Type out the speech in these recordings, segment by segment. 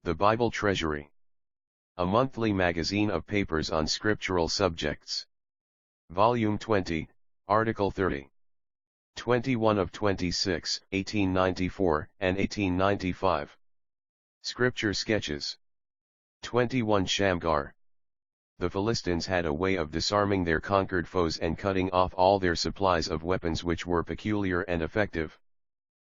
The Bible Treasury. A monthly magazine of papers on scriptural subjects. Volume 20, Article 30. 21 of 26, 1894 and 1895. Scripture Sketches. 21 Shamgar. The Philistines had a way of disarming their conquered foes and cutting off all their supplies of weapons which were peculiar and effective.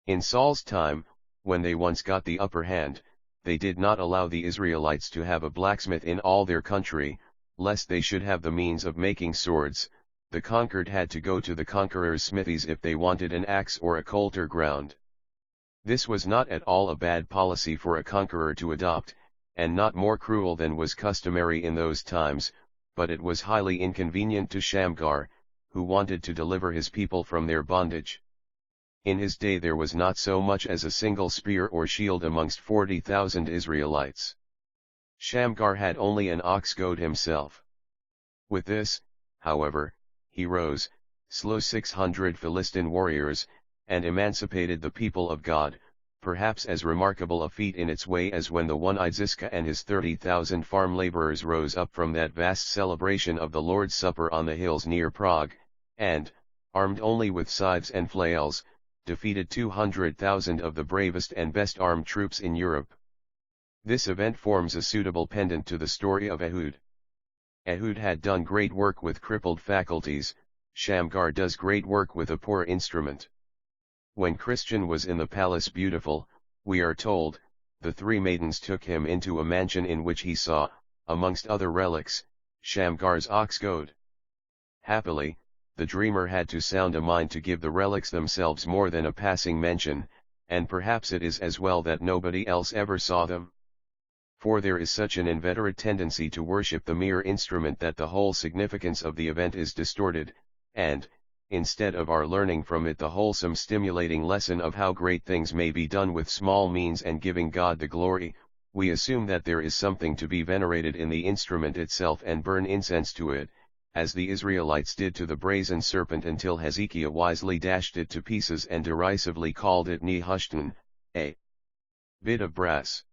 In Saul's time, when they once got the upper hand, they did not allow the Israelites to have a blacksmith in all their country, lest they should have the means of making swords. The conquered had to go to the conqueror's smithies if they wanted an axe or a coulter ground. This was not at all a bad policy for a conqueror to adopt, and not more cruel than was customary in those times, but it was highly inconvenient to Shamgar, who wanted to deliver his people from their bondage. In his day there was not so much as a single spear or shield amongst 40,000 Israelites. Shamgar had only an ox goad himself. With this, however, he rose, slew 600 Philistine warriors, and emancipated the people of God, perhaps as remarkable a feat in its way as when the one-eyed Ziska and his 30,000 farm laborers rose up from that vast celebration of the Lord's Supper on the hills near Prague, and, armed only with scythes and flails, defeated 200,000 of the bravest and best armed troops in Europe. This event forms a suitable pendant to the story of Ehud. Ehud had done great work with crippled faculties. Shamgar does great work with a poor instrument. When Christian was in the palace beautiful, we are told, the three maidens took him into a mansion in which he saw, amongst other relics, Shamgar's ox goad. Happily, the dreamer had to sound a mind to give the relics themselves more than a passing mention, and perhaps it is as well that nobody else ever saw them. For there is such an inveterate tendency to worship the mere instrument that the whole significance of the event is distorted, and, instead of our learning from it the wholesome stimulating lesson of how great things may be done with small means and giving God the glory, we assume that there is something to be venerated in the instrument itself and burn incense to it, as the Israelites did to the brazen serpent until Hezekiah wisely dashed it to pieces and derisively called it Nehushtan, a bit of brass.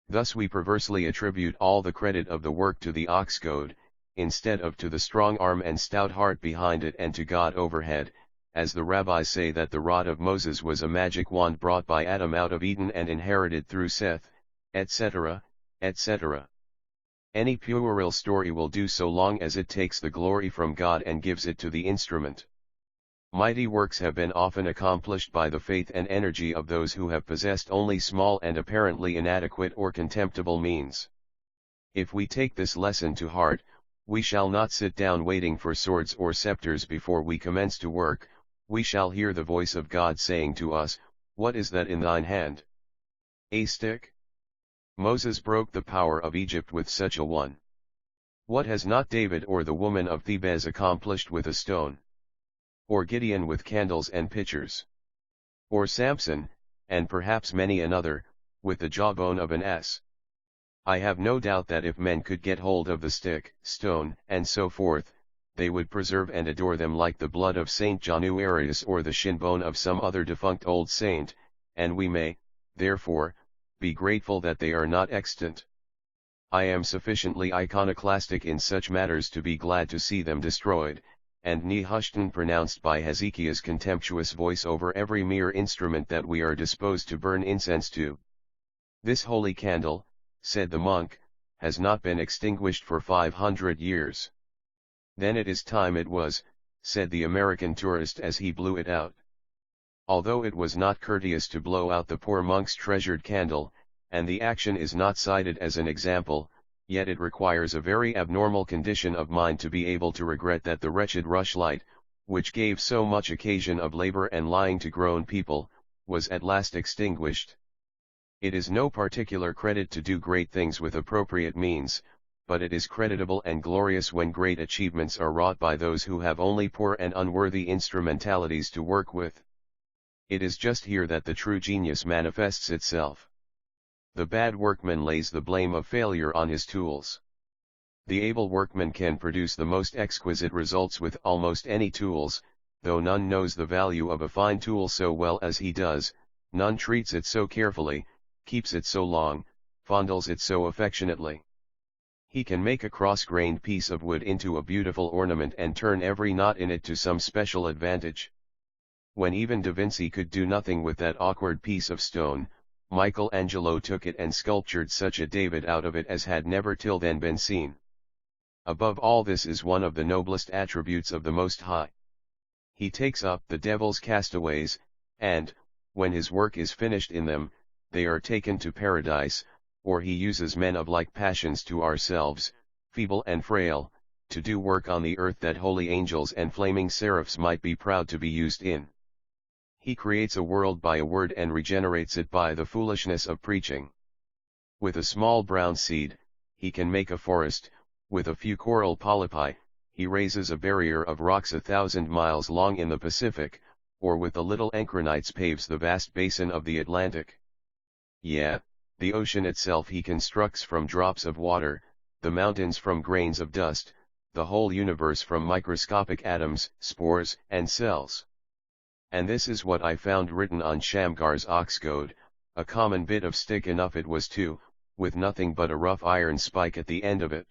Thus we perversely attribute all the credit of the work to the ox goad, instead of to the strong arm and stout heart behind it and to God overhead, as the rabbis say that the rod of Moses was a magic wand brought by Adam out of Eden and inherited through Seth, etc., etc. Any puerile story will do so long as it takes the glory from God and gives it to the instrument. Mighty works have been often accomplished by the faith and energy of those who have possessed only small and apparently inadequate or contemptible means. If we take this lesson to heart, we shall not sit down waiting for swords or scepters before we commence to work. We shall hear the voice of God saying to us, "What is that in thine hand? A stick?" Moses broke the power of Egypt with such a one. What has not David or the woman of Thebes accomplished with a stone? Or Gideon with candles and pitchers? Or Samson, and perhaps many another, with the jawbone of an ass? I have no doubt that if men could get hold of the stick, stone, and so forth, they would preserve and adore them like the blood of Saint Januarius or the shin bone of some other defunct old saint, and we may, therefore, be grateful that they are not extant. I am sufficiently iconoclastic in such matters to be glad to see them destroyed, and Nehushtan pronounced by Hezekiah's contemptuous voice over every mere instrument that we are disposed to burn incense to. This holy candle, said the monk, has not been extinguished for 500 years. Then it is time it was, said the American tourist as he blew it out. Although it was not courteous to blow out the poor monk's treasured candle, and the action is not cited as an example, yet it requires a very abnormal condition of mind to be able to regret that the wretched rushlight, which gave so much occasion of labor and lying to grown people, was at last extinguished. It is no particular credit to do great things with appropriate means, but it is creditable and glorious when great achievements are wrought by those who have only poor and unworthy instrumentalities to work with. It is just here that the true genius manifests itself. The bad workman lays the blame of failure on his tools. The able workman can produce the most exquisite results with almost any tools, though none knows the value of a fine tool so well as he does, none treats it so carefully, keeps it so long, fondles it so affectionately. He can make a cross-grained piece of wood into a beautiful ornament and turn every knot in it to some special advantage. When even Da Vinci could do nothing with that awkward piece of stone, Michelangelo took it and sculptured such a David out of it as had never till then been seen. Above all this is one of the noblest attributes of the Most High. He takes up the devil's castaways, and, when his work is finished in them, they are taken to paradise, or he uses men of like passions to ourselves, feeble and frail, to do work on the earth that holy angels and flaming seraphs might be proud to be used in. He creates a world by a word and regenerates it by the foolishness of preaching. With a small brown seed, he can make a forest. With a few coral polypi, he raises a barrier of rocks 1,000 miles long in the Pacific, or with the little encrinites paves the vast basin of the Atlantic. Yeah, the ocean itself he constructs from drops of water, the mountains from grains of dust, the whole universe from microscopic atoms, spores, and cells. And this is what I found written on Shamgar's ox goad, a common bit of stick enough it was too, with nothing but a rough iron spike at the end of it.